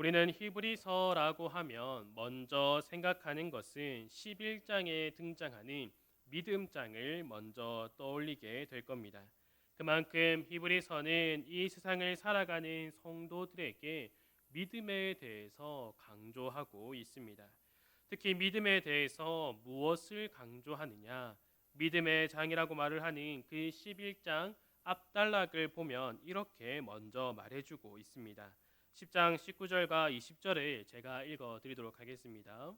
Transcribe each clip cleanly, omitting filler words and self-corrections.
우리는 히브리서라고 하면 먼저 생각하는 것은 11장에 등장하는 믿음장을 먼저 떠올리게 될 겁니다. 그만큼 히브리서는 이 세상을 살아가는 성도들에게 믿음에 대해서 강조하고 있습니다. 특히 믿음에 대해서 무엇을 강조하느냐? 믿음의 장이라고 말을 하는 그 11장 앞단락을 보면 이렇게 먼저 말해주고 있습니다. 10장 19절과 20절을 제가 읽어드리도록 하겠습니다.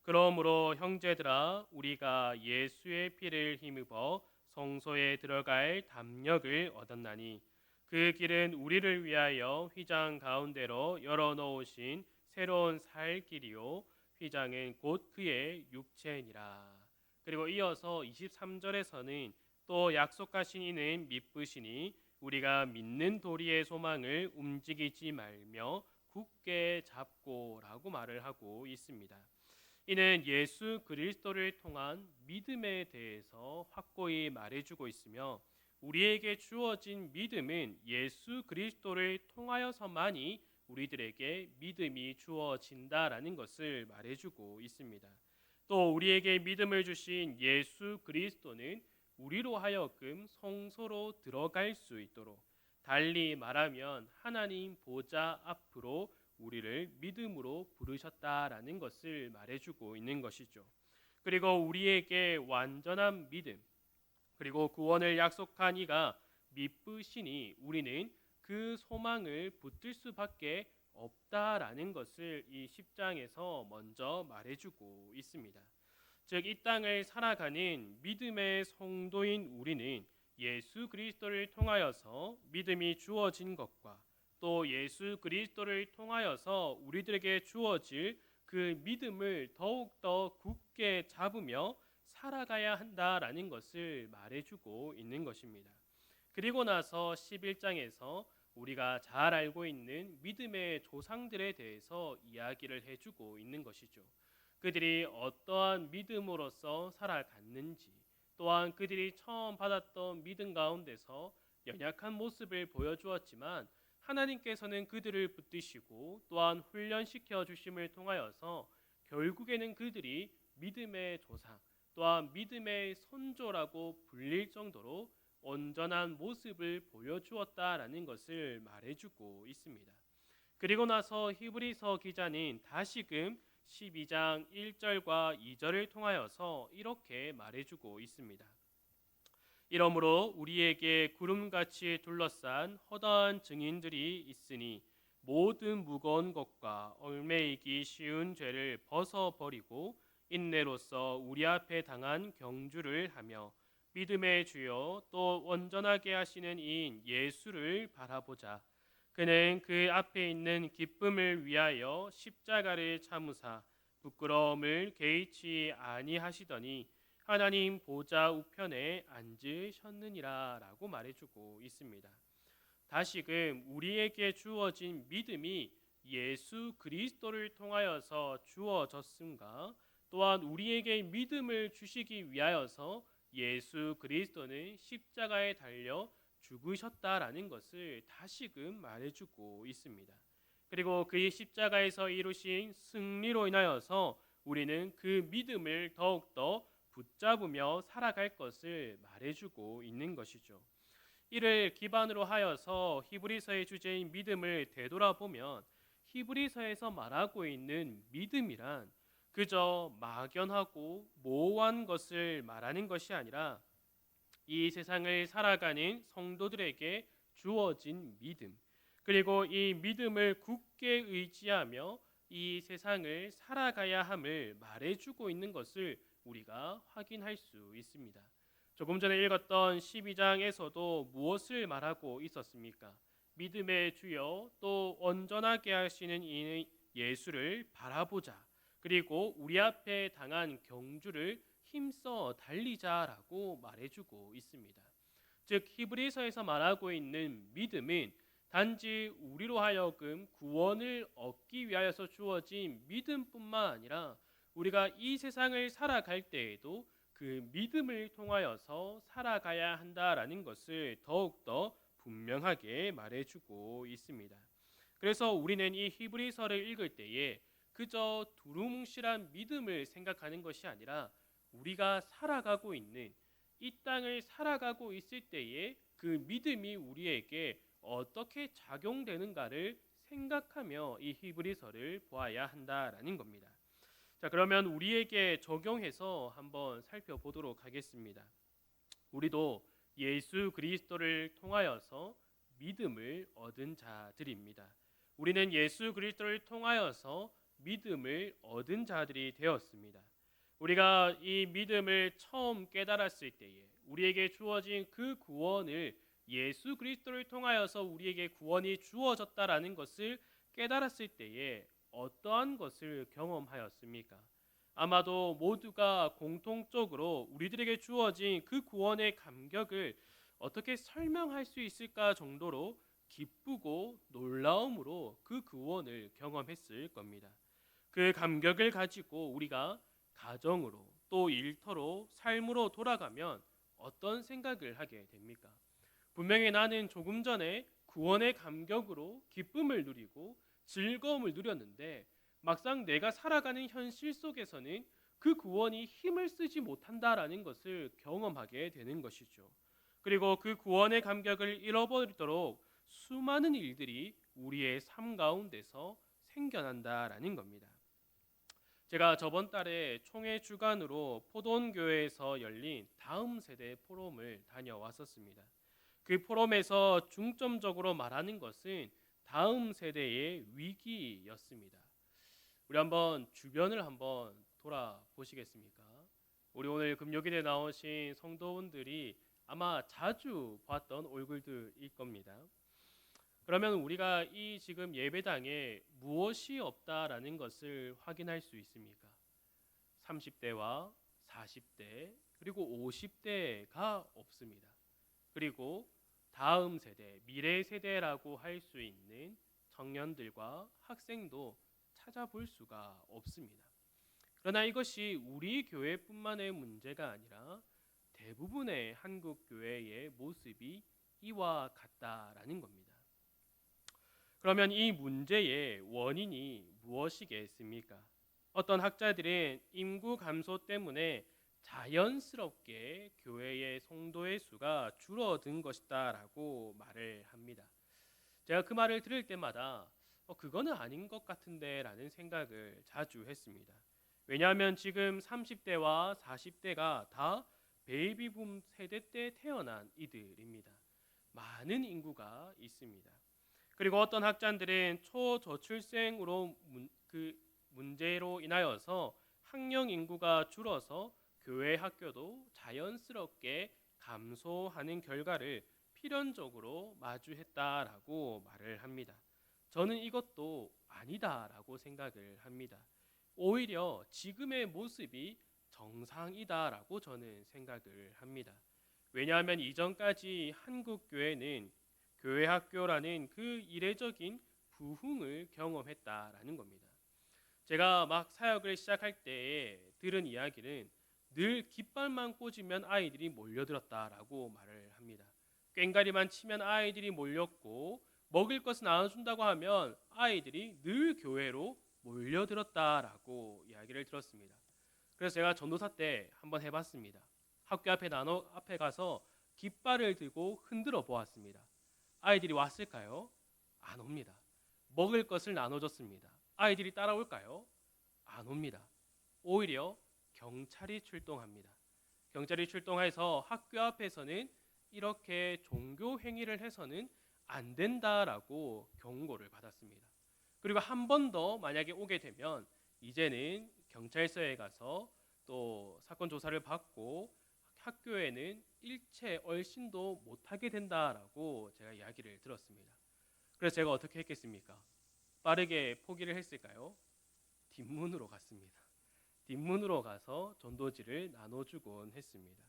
그러므로 형제들아 우리가 예수의 피를 힘입어 성소에 들어갈 담력을 얻었나니 그 길은 우리를 위하여 휘장 가운데로 열어놓으신 새로운 살 길이요 휘장은 곧 그의 육체니라. 그리고 이어서 23절에서는 또 약속하신 이는 미쁘시니 우리가 믿는 도리의 소망을 움직이지 말며 굳게 잡고라고 말을 하고 있습니다. 이는 예수 그리스도를 통한 믿음에 대해서 확고히 말해주고 있으며 우리에게 주어진 믿음은 예수 그리스도를 통하여서만이 우리들에게 믿음이 주어진다라는 것을 말해주고 있습니다. 또 우리에게 믿음을 주신 예수 그리스도는 우리로 하여금 성소로 들어갈 수 있도록 달리 말하면 하나님 보좌 앞으로 우리를 믿음으로 부르셨다라는 것을 말해주고 있는 것이죠. 그리고 우리에게 완전한 믿음 그리고 구원을 약속한 이가 미쁘시니 우리는 그 소망을 붙들 수밖에 없다라는 것을 이 10장에서 먼저 말해주고 있습니다. 즉 이 땅을 살아가는 믿음의 성도인 우리는 예수 그리스도를 통하여서 믿음이 주어진 것과 또 예수 그리스도를 통하여서 우리들에게 주어질 그 믿음을 더욱더 굳게 잡으며 살아가야 한다라는 것을 말해주고 있는 것입니다. 그리고 나서 11장에서 우리가 잘 알고 있는 믿음의 조상들에 대해서 이야기를 해주고 있는 것이죠. 그들이 어떠한 믿음으로써 살아갔는지 또한 그들이 처음 받았던 믿음 가운데서 연약한 모습을 보여주었지만 하나님께서는 그들을 붙드시고 또한 훈련시켜 주심을 통하여서 결국에는 그들이 믿음의 조상 또한 믿음의 선조라고 불릴 정도로 온전한 모습을 보여주었다라는 것을 말해주고 있습니다. 그리고 나서 히브리서 기자는 다시금 12장 1절과 2절을 통하여서 이렇게 말해주고 있습니다. 이러므로 우리에게 구름같이 둘러싼 허다한 증인들이 있으니 모든 무거운 것과 얽매이기 쉬운 죄를 벗어버리고 인내로써 우리 앞에 당한 경주를 하며 믿음의 주요 또 온전하게 하시는 이인 예수를 바라보자. 그는 그 앞에 있는 기쁨을 위하여 십자가를 참으사 부끄러움을 개의치 아니하시더니 하나님 보좌 우편에 앉으셨느니라라고 말해주고 있습니다. 다시금 우리에게 주어진 믿음이 예수 그리스도를 통하여서 주어졌음과 또한 우리에게 믿음을 주시기 위하여서 예수 그리스도는 십자가에 달려 죽으셨다라는 것을 다시금 말해주고 있습니다. 그리고 그의 십자가에서 이루신 승리로 인하여서 우리는 그 믿음을 더욱더 붙잡으며 살아갈 것을 말해주고 있는 것이죠. 이를 기반으로 하여서 히브리서의 주제인 믿음을 되돌아보면 히브리서에서 말하고 있는 믿음이란 그저 막연하고 모호한 것을 말하는 것이 아니라 이 세상을 살아가는 성도들에게 주어진 믿음 그리고 이 믿음을 굳게 의지하며 이 세상을 살아가야 함을 말해주고 있는 것을 우리가 확인할 수 있습니다. 조금 전에 읽었던 12장에서도 무엇을 말하고 있었습니까? 믿음의 주여 또 온전하게 하시는 이 예수를 바라보자. 그리고 우리 앞에 당한 경주를 힘써 달리자라고 말해주고 있습니다. 즉 히브리서에서 말하고 있는 믿음은 단지 우리로 하여금 구원을 얻기 위하여서 주어진 믿음뿐만 아니라 우리가 이 세상을 살아갈 때에도 그 믿음을 통하여서 살아가야 한다라는 것을 더욱더 분명하게 말해주고 있습니다. 그래서 우리는 이 히브리서를 읽을 때에 그저 두루뭉실한 믿음을 생각하는 것이 아니라 우리가 살아가고 있는 이 땅을 살아가고 있을 때에 그 믿음이 우리에게 어떻게 작용되는가를 생각하며 이 히브리서를 보아야 한다라는 겁니다. 자, 그러면 우리에게 적용해서 한번 살펴보도록 하겠습니다. 우리도 예수 그리스도를 통하여서 믿음을 얻은 자들입니다. 우리는 예수 그리스도를 통하여서 믿음을 얻은 자들이 되었습니다. 우리가 이 믿음을 처음 깨달았을 때에 우리에게 주어진 그 구원을 예수 그리스도를 통하여서 우리에게 구원이 주어졌다라는 것을 깨달았을 때에 어떠한 것을 경험하였습니까? 아마도 모두가 공통적으로 우리들에게 주어진 그 구원의 감격을 어떻게 설명할 수 있을까 정도로 기쁘고 놀라움으로 그 구원을 경험했을 겁니다. 그 감격을 가지고 우리가 가정으로 또 일터로 삶으로 돌아가면 어떤 생각을 하게 됩니까? 분명히 나는 조금 전에 구원의 감격으로 기쁨을 누리고 즐거움을 누렸는데 막상 내가 살아가는 현실 속에서는 그 구원이 힘을 쓰지 못한다라는 것을 경험하게 되는 것이죠. 그리고 그 구원의 감격을 잃어버리도록 수많은 일들이 우리의 삶 가운데서 생겨난다라는 겁니다. 제가 저번 달에 총회 주간으로 포돈교회에서 열린 다음 세대 포럼을 다녀왔었습니다. 그 포럼에서 중점적으로 말하는 것은 다음 세대의 위기였습니다. 우리 한번 주변을 한번 돌아보시겠습니까? 우리 오늘 금요일에 나오신 성도분들이 아마 자주 봤던 얼굴들일 겁니다. 그러면 우리가 이 지금 예배당에 무엇이 없다라는 것을 확인할 수 있습니까? 30대와 40대 그리고 50대가 없습니다. 그리고 다음 세대, 미래 세대라고 할 수 있는 청년들과 학생도 찾아볼 수가 없습니다. 그러나 이것이 우리 교회뿐만의 문제가 아니라 대부분의 한국 교회의 모습이 이와 같다라는 겁니다. 그러면 이 문제의 원인이 무엇이겠습니까? 어떤 학자들은 인구 감소 때문에 자연스럽게 교회의 성도의 수가 줄어든 것이다라고 말을 합니다. 제가 그 말을 들을 때마다 그거는 아닌 것 같은데라는 생각을 자주 했습니다. 왜냐하면 지금 30대와 40대가 다 베이비붐 세대 때 태어난 이들입니다. 많은 인구가 있습니다. 그리고 어떤 학자들은 초저출생으로 그 문제로 인하여서 학령 인구가 줄어서 교회 학교도 자연스럽게 감소하는 결과를 필연적으로 마주했다라고 말을 합니다. 저는 이것도 아니다라고 생각을 합니다. 오히려 지금의 모습이 정상이다라고 저는 생각을 합니다. 왜냐하면 이전까지 한국 교회는 교회 학교라는 그 이례적인 부흥을 경험했다라는 겁니다. 제가 막 사역을 시작할 때에 들은 이야기는 늘 깃발만 꽂으면 아이들이 몰려들었다라고 말을 합니다. 꽹가리만 치면 아이들이 몰렸고 먹을 것을 나눠준다고 하면 아이들이 늘 교회로 몰려들었다라고 이야기를 들었습니다. 그래서 제가 전도사 때 한번 해봤습니다. 학교 앞에 가서 깃발을 들고 흔들어 보았습니다. 아이들이 왔을까요? 안 옵니다. 먹을 것을 나눠줬습니다. 아이들이 따라올까요? 안 옵니다. 오히려 경찰이 출동합니다. 경찰이 출동해서 학교 앞에서는 이렇게 종교 행위를 해서는 안 된다라고 경고를 받았습니다. 그리고 한 번 더 만약에 오게 되면 이제는 경찰서에 가서 또 사건 조사를 받고 학교에는 일체 얼씬도 못하게 된다라고 제가 이야기를 들었습니다. 그래서 제가 어떻게 했겠습니까? 빠르게 포기를 했을까요? 뒷문으로 갔습니다. 뒷문으로 가서 전도지를 나눠주곤 했습니다.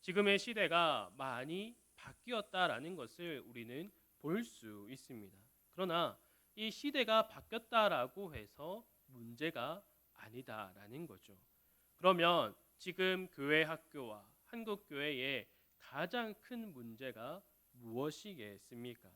지금의 시대가 많이 바뀌었다라는 것을 우리는 볼 수 있습니다. 그러나 이 시대가 바뀌었다라고 해서 문제가 아니다라는 거죠. 그러면 지금 교회 학교와 한국 교회의 가장 큰 문제가 무엇이겠습니까?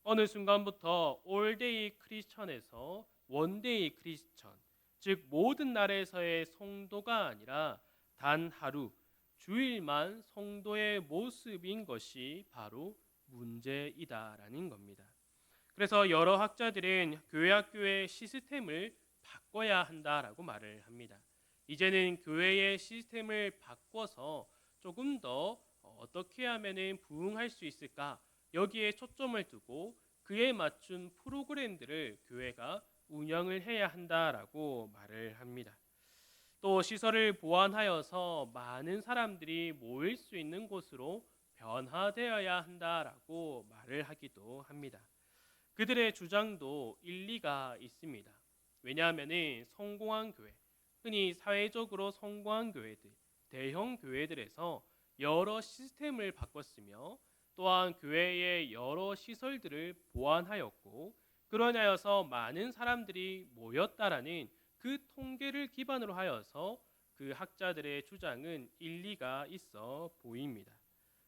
어느 순간부터 올데이 크리스천에서 원데이 크리스천, 즉 모든 날에서의 성도가 아니라 단 하루, 주일만 성도의 모습인 것이 바로 문제이다라는 겁니다. 그래서 여러 학자들은 교회 학교의 시스템을 바꿔야 한다라고 말을 합니다. 이제는 교회의 시스템을 바꿔서 조금 더 어떻게 하면 부응할 수 있을까? 여기에 초점을 두고 그에 맞춘 프로그램들을 교회가 운영을 해야 한다라고 말을 합니다. 또 시설을 보완하여서 많은 사람들이 모일 수 있는 곳으로 변화되어야 한다라고 말을 하기도 합니다. 그들의 주장도 일리가 있습니다. 왜냐하면 성공한 교회, 흔히 사회적으로 성공한 교회들, 대형 교회들에서 여러 시스템을 바꿨으며 또한 교회의 여러 시설들을 보완하였고 그러하여서 많은 사람들이 모였다라는 그 통계를 기반으로 하여서 그 학자들의 주장은 일리가 있어 보입니다.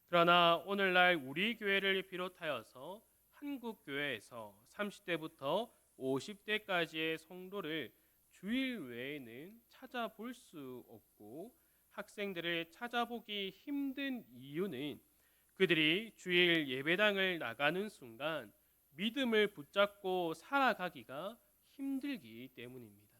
그러나 오늘날 우리 교회를 비롯하여서 한국 교회에서 30대부터 50대까지의 성도를 주일 외에는 찾아볼 수 없고 학생들을 찾아보기 힘든 이유는 그들이 주일 예배당을 나가는 순간 믿음을 붙잡고 살아가기가 힘들기 때문입니다.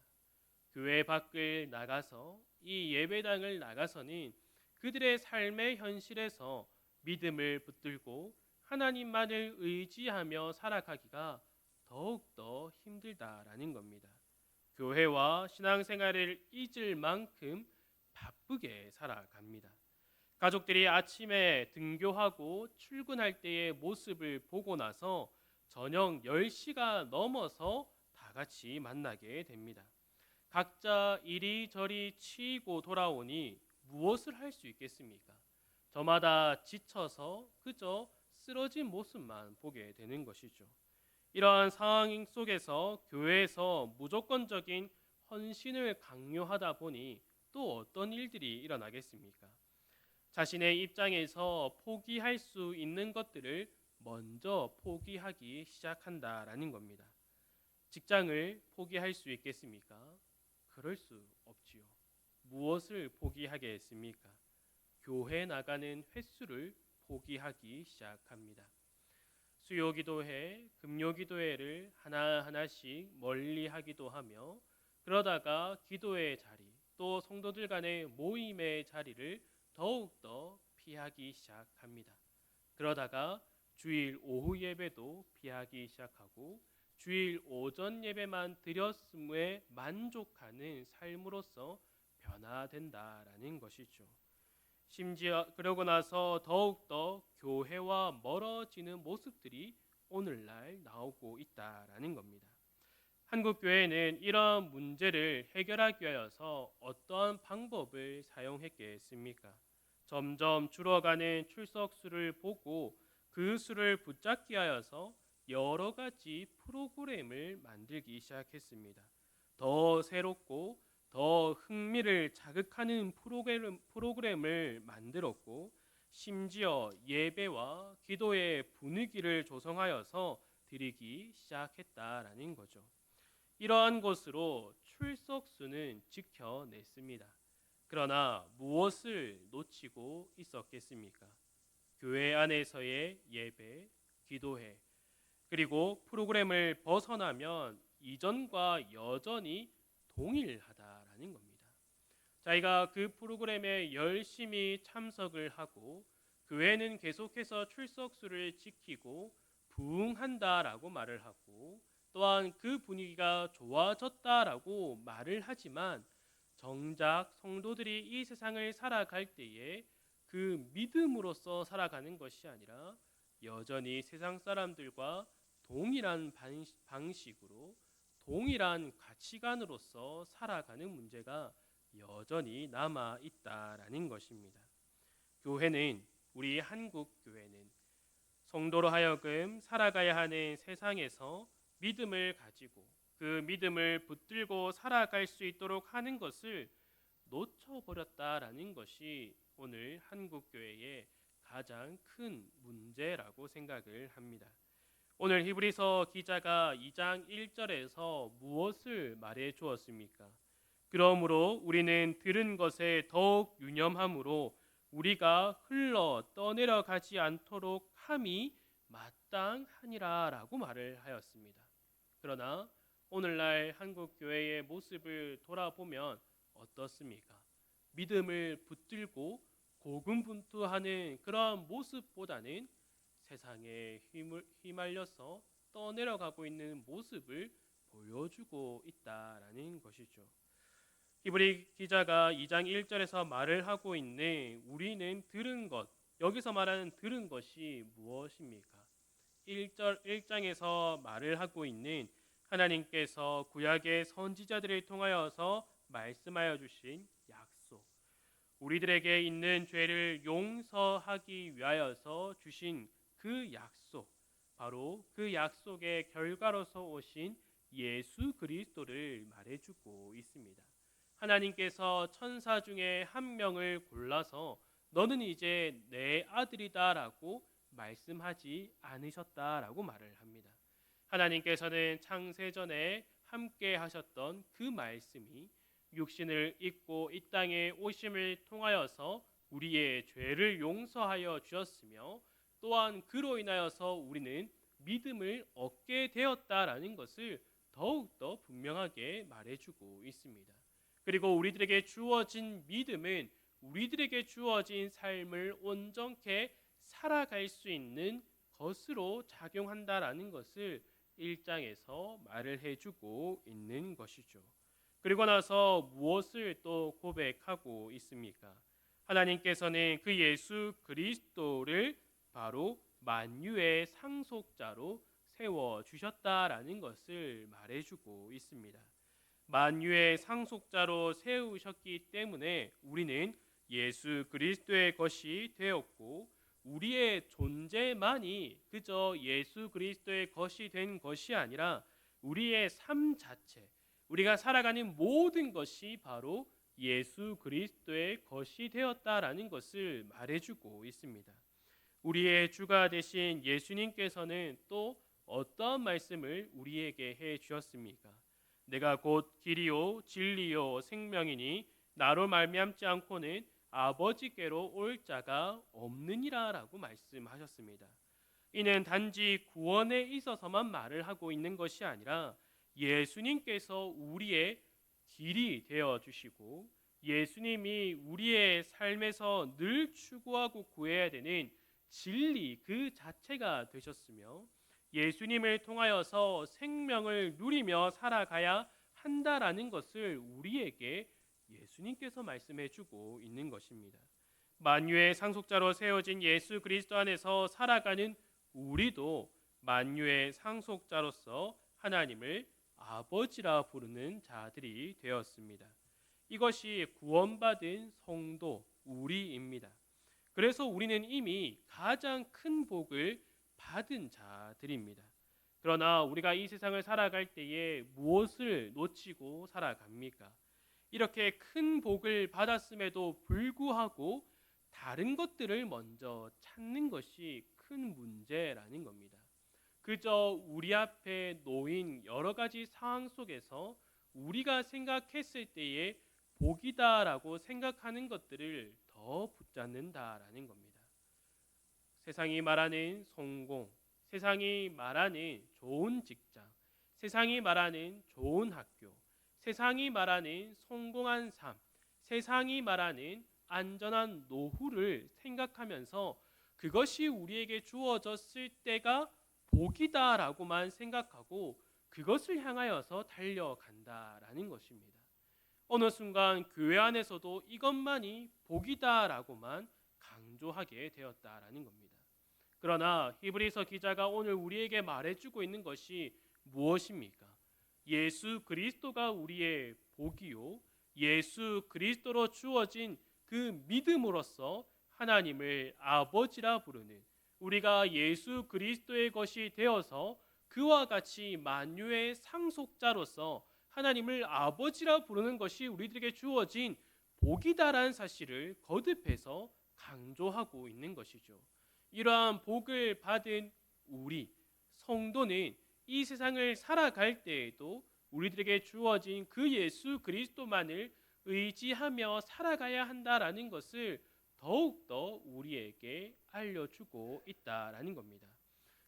교회 밖을 나가서 이 예배당을 나가서는 그들의 삶의 현실에서 믿음을 붙들고 하나님만을 의지하며 살아가기가 더욱더 힘들다라는 겁니다. 교회와 신앙생활을 잊을 만큼 바쁘게 살아갑니다. 가족들이 아침에 등교하고 출근할 때의 모습을 보고 나서 저녁 10시가 넘어서 다 같이 만나게 됩니다. 각자 이리저리 치이고 돌아오니 무엇을 할 수 있겠습니까? 저마다 지쳐서 그저 쓰러진 모습만 보게 되는 것이죠. 이러한 상황 속에서 교회에서 무조건적인 헌신을 강요하다 보니 또 어떤 일들이 일어나겠습니까? 자신의 입장에서 포기할 수 있는 것들을 먼저 포기하기 시작한다라는 겁니다. 직장을 포기할 수 있겠습니까? 그럴 수 없지요. 무엇을 포기하겠습니까? 교회 나가는 횟수를 포기하기 시작합니다. 수요기도회, 금요기도회를 하나하나씩 멀리하기도 하며 그러다가 기도의 자리, 또 성도들 간의 모임의 자리를 더욱더 피하기 시작합니다. 그러다가 주일 오후 예배도 피하기 시작하고 주일 오전 예배만 드렸음에 만족하는 삶으로서 변화된다라는 것이죠. 심지어 그러고 나서 더욱더 교회와 멀어지는 모습들이 오늘날 나오고 있다라는 겁니다. 한국 교회는 이러한 문제를 해결하기 위해서 어떠한 방법을 사용했겠습니까? 점점 줄어가는 출석 수를 보고 그 수를 붙잡기 위해서 여러 가지 프로그램을 만들기 시작했습니다. 더 새롭고 더 흥미를 자극하는 프로그램을 만들었고 심지어 예배와 기도의 분위기를 조성하여서 드리기 시작했다라는 거죠. 이러한 것으로 출석 수는 지켜냈습니다. 그러나 무엇을 놓치고 있었겠습니까? 교회 안에서의 예배, 기도회, 그리고 프로그램을 벗어나면 이전과 여전히 동일하다라는 겁니다. 자기가 그 프로그램에 열심히 참석을 하고 교회는 계속해서 출석수를 지키고 부응한다라고 말을 하고 또한 그 분위기가 좋아졌다라고 말을 하지만 정작 성도들이 이 세상을 살아갈 때에 그 믿음으로서 살아가는 것이 아니라 여전히 세상 사람들과 동일한 방식으로 동일한 가치관으로서 살아가는 문제가 여전히 남아 있다라는 것입니다. 교회는 우리 한국 교회는 성도로 하여금 살아가야 하는 세상에서 믿음을 가지고 그 믿음을 붙들고 살아갈 수 있도록 하는 것을 놓쳐버렸다라는 것이 오늘 한국 교회의 가장 큰 문제라고 생각을 합니다. 오늘 히브리서 기자가 2장 1절에서 무엇을 말해 주었습니까? 그러므로 우리는 들은 것에 더욱 유념함으로 우리가 흘러 떠내려 가지 않도록 함이 마땅하니라라고 말을 하였습니다. 그러나 오늘날 한국 교회의 모습을 돌아보면 어떻습니까? 믿음을 붙들고 고군분투하는 그러한 모습보다는 세상에 휘말려서 떠내려가고 있는 모습을 보여주고 있다라는 것이죠. 히브리 기자가 2장 1절에서 말을 하고 있는 우리는 들은 것, 여기서 말하는 들은 것이 무엇입니까? 1장에서 말을 하고 있는 하나님께서 구약의 선지자들을 통하여서 말씀하여 주신 약속, 우리들에게 있는 죄를 용서하기 위하여서 주신 그 약속, 바로 그 약속의 결과로서 오신 예수 그리스도를 말해주고 있습니다. 하나님께서 천사 중에 한 명을 골라서 너는 이제 내 아들이다라고 말씀하지 않으셨다라고 말을 합니다. 하나님께서는 창세전에 함께 하셨던 그 말씀이 육신을 입고 이 땅에 오심을 통하여서 우리의 죄를 용서하여 주셨으며 또한 그로 인하여서 우리는 믿음을 얻게 되었다라는 것을 더욱더 분명하게 말해주고 있습니다. 그리고 우리들에게 주어진 믿음은 우리들에게 주어진 삶을 온전케 살아갈 수 있는 것으로 작용한다라는 것을 1장에서 말을 해주고 있는 것이죠. 그리고 나서 무엇을 또 고백하고 있습니까? 하나님께서는 그 예수 그리스도를 바로 만유의 상속자로 세워주셨다라는 것을 말해주고 있습니다. 만유의 상속자로 세우셨기 때문에 우리는 예수 그리스도의 것이 되었고 우리의 존재만이 그저 예수 그리스도의 것이 된 것이 아니라 우리의 삶 자체, 우리가 살아가는 모든 것이 바로 예수 그리스도의 것이 되었다라는 것을 말해주고 있습니다. 우리의 주가 되신 예수님께서는 또 어떠한 말씀을 우리에게 해 주셨습니까? 내가 곧 길이요 진리요 생명이니 나로 말미암지 않고는 아버지께로 올 자가 없느니라라고 말씀하셨습니다. 이는 단지 구원에 있어서만 말을 하고 있는 것이 아니라 예수님께서 우리의 길이 되어 주시고 예수님이 우리의 삶에서 늘 추구하고 구해야 되는 진리 그 자체가 되셨으며 예수님을 통하여서 생명을 누리며 살아가야 한다라는 것을 우리에게 예수님께서 말씀해 주고 있는 것입니다. 만유의 상속자로 세워진 예수 그리스도 안에서 살아가는 우리도 만유의 상속자로서 하나님을 아버지라 부르는 자들이 되었습니다. 이것이 구원받은 성도 우리입니다. 그래서 우리는 이미 가장 큰 복을 받은 자들입니다. 그러나 우리가 이 세상을 살아갈 때에 무엇을 놓치고 살아갑니까? 이렇게 큰 복을 받았음에도 불구하고 다른 것들을 먼저 찾는 것이 큰 문제라는 겁니다. 그저 우리 앞에 놓인 여러 가지 상황 속에서 우리가 생각했을 때에 복이다라고 생각하는 것들을 더 붙잡는다라는 겁니다. 세상이 말하는 성공, 세상이 말하는 좋은 직장, 세상이 말하는 좋은 학교, 세상이 말하는 성공한 삶, 세상이 말하는 안전한 노후를 생각하면서 그것이 우리에게 주어졌을 때가 복이다라고만 생각하고 그것을 향하여서 달려간다라는 것입니다. 어느 순간 교회 안에서도 이것만이 복이다라고만 강조하게 되었다라는 겁니다. 그러나 히브리서 기자가 오늘 우리에게 말해주고 있는 것이 무엇입니까? 예수 그리스도가 우리의 복이요, 예수 그리스도로 주어진 그 믿음으로써 하나님을 아버지라 부르는 우리가 예수 그리스도의 것이 되어서 그와 같이 만유의 상속자로서 하나님을 아버지라 부르는 것이 우리들에게 주어진 복이다라는 사실을 거듭해서 강조하고 있는 것이죠. 이러한 복을 받은 우리 성도는 이 세상을 살아갈 때에도 우리들에게 주어진 그 예수 그리스도만을 의지하며 살아가야 한다라는 것을 더욱더 우리에게 알려주고 있다라는 겁니다.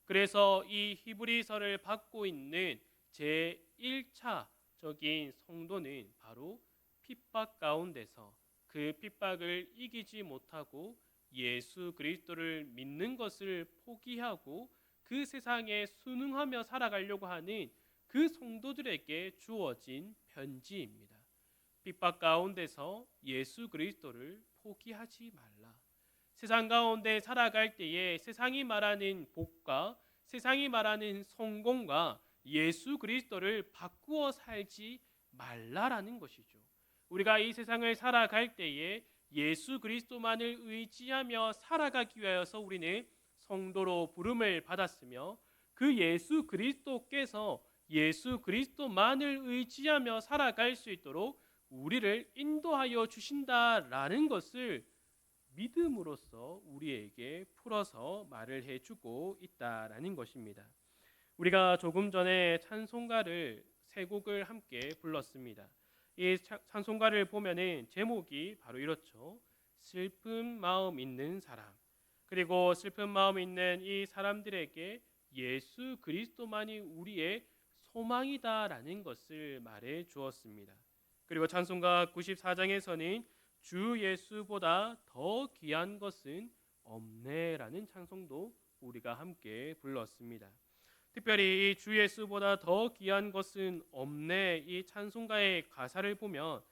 그래서 이 히브리서를 받고 있는 제1차적인 성도는 바로 핍박 가운데서 그 핍박을 이기지 못하고 예수 그리스도를 믿는 것을 포기하고 그 세상에 순응하며 살아가려고 하는 그 성도들에게 주어진 편지입니다. 핍박 가운데서 예수 그리스도를 포기하지 말라. 세상 가운데 살아갈 때에 세상이 말하는 복과 세상이 말하는 성공과 예수 그리스도를 바꾸어 살지 말라라는 것이죠. 우리가 이 세상을 살아갈 때에 예수 그리스도만을 의지하며 살아가기 위하여서 우리는 성도로 부름을 받았으며 그 예수 그리스도께서 예수 그리스도만을 의지하며 살아갈 수 있도록 우리를 인도하여 주신다라는 것을 믿음으로써 우리에게 풀어서 말을 해주고 있다라는 것입니다. 우리가 조금 전에 찬송가를 세 곡을 함께 불렀습니다. 이 찬송가를 보면은 제목이 바로 이렇죠. 슬픈 마음 있는 사람. 그리고 슬픈 마음 있는 이 사람들에게 예수 그리스도만이 우리의 소망이다라는 것을 말해 주었습니다. 그리고 찬송가 94장에서는 주 예수보다 더 귀한 것은 없네라는 찬송도 우리가 함께 불렀습니다. 특별히 이 주 예수보다 더 귀한 것은 없네 이 찬송가의 가사를 보면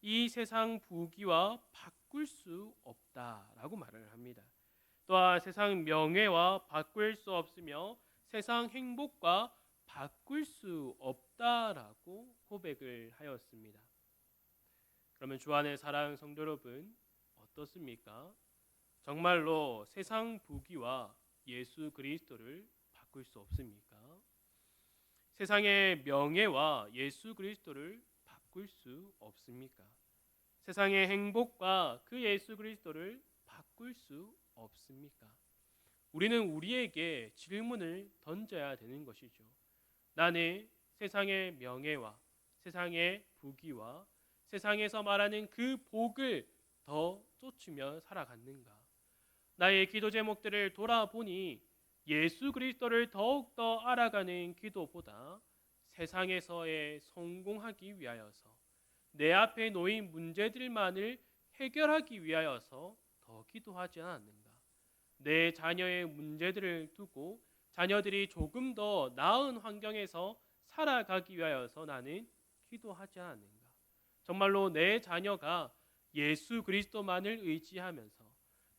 이 세상 부귀와 바꿀 수 없다라고 말을 합니다. 또한 세상 명예와 바꿀 수 없으며 세상 행복과 바꿀 수 없다라고 고백을 하였습니다. 그러면 주 안의 사랑하는 성도 여러분 어떻습니까? 정말로 세상 부귀와 예수 그리스도를 바꿀 수 없습니까? 세상의 명예와 예수 그리스도를 바꿀 수 없습니까? 세상의 행복과 그 예수 그리스도를 바꿀 수 없습니까? 우리는 우리에게 질문을 던져야 되는 것이죠. 나는 세상의 명예와 세상의 부귀와 세상에서 말하는 그 복을 더 쫓으며 살아갔는가? 나의 기도 제목들을 돌아보니 예수 그리스도를 더욱더 알아가는 기도보다 세상에서의 성공하기 위하여서 내 앞에 놓인 문제들만을 해결하기 위하여서 더 기도하지 않았는가? 내 자녀의 문제들을 두고 자녀들이 조금 더 나은 환경에서 살아가기 위하여서 나는 기도하지 않았는가? 정말로 내 자녀가 예수 그리스도만을 의지하면서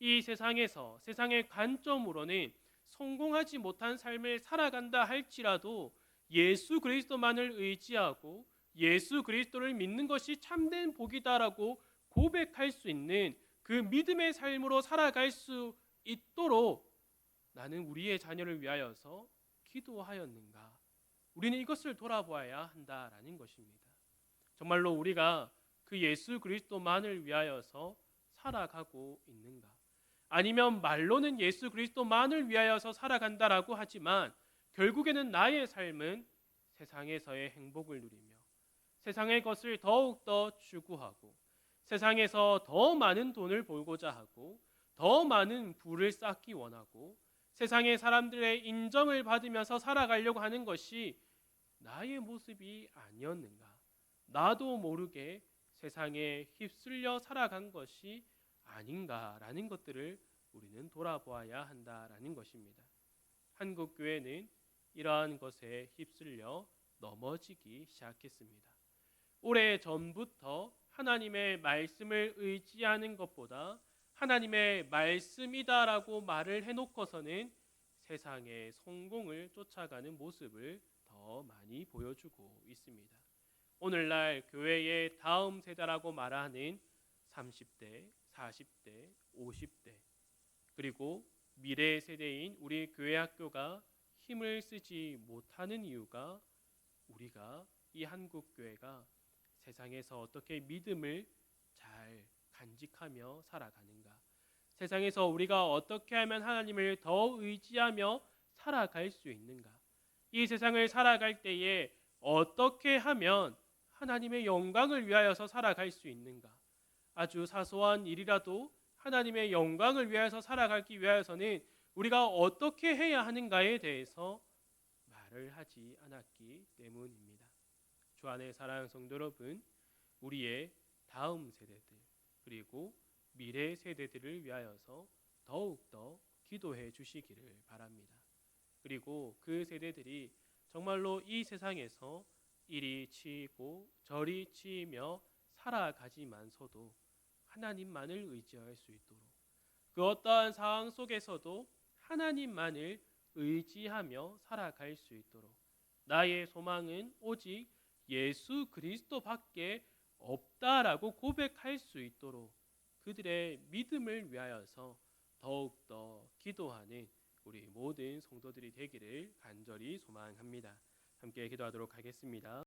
이 세상에서 세상의 관점으로는 성공하지 못한 삶을 살아간다 할지라도 예수 그리스도만을 의지하고 예수 그리스도를 믿는 것이 참된 복이다라고 고백할 수 있는 그 믿음의 삶으로 살아갈 수 있도록 나는 우리의 자녀를 위하여서 기도하였는가? 우리는 이것을 돌아보아야 한다라는 것입니다. 정말로 우리가 그 예수 그리스도만을 위하여서 살아가고 있는가? 아니면 말로는 예수 그리스도만을 위하여서 살아간다라고 하지만 결국에는 나의 삶은 세상에서의 행복을 누리며 세상의 것을 더욱더 추구하고 세상에서 더 많은 돈을 벌고자 하고 더 많은 부를 쌓기 원하고 세상의 사람들의 인정을 받으면서 살아가려고 하는 것이 나의 모습이 아니었는가? 나도 모르게 세상에 휩쓸려 살아간 것이 아닌가라는 것들을 우리는 돌아보아야 한다라는 것입니다. 한국 교회는 이러한 것에 휩쓸려 넘어지기 시작했습니다. 오래 전부터 하나님의 말씀을 의지하는 것보다 하나님의 말씀이다라고 말을 해놓고서는 세상의 성공을 쫓아가는 모습을 더 많이 보여주고 있습니다. 오늘날 교회의 다음 세대라고 말하는 30대, 40대, 50대 그리고 미래 세대인 우리 교회 학교가 힘을 쓰지 못하는 이유가 우리가 이 한국 교회가 세상에서 어떻게 믿음을 잘 간직하며 살아가는가? 세상에서 우리가 어떻게 하면 하나님을 더 의지하며 살아갈 수 있는가? 이 세상을 살아갈 때에 어떻게 하면 하나님의 영광을 위하여서 살아갈 수 있는가? 아주 사소한 일이라도 하나님의 영광을 위하여서 살아가기 위하여서는 우리가 어떻게 해야 하는가에 대해서 말을 하지 않았기 때문입니다. 주 안의 사랑하는 성도 여러분, 우리의 다음 세대들 그리고 미래 세대들을 위하여서 더욱더 기도해 주시기를 바랍니다. 그리고 그 세대들이 정말로 이 세상에서 이리 치이고 저리 치이며 살아가지만서도 하나님만을 의지할 수 있도록, 그 어떠한 상황 속에서도 하나님만을 의지하며 살아갈 수 있도록, 나의 소망은 오직 예수 그리스도밖에 없다라고 고백할 수 있도록 그들의 믿음을 위하여서 더욱더 기도하는 우리 모든 성도들이 되기를 간절히 소망합니다. 함께 기도하도록 하겠습니다.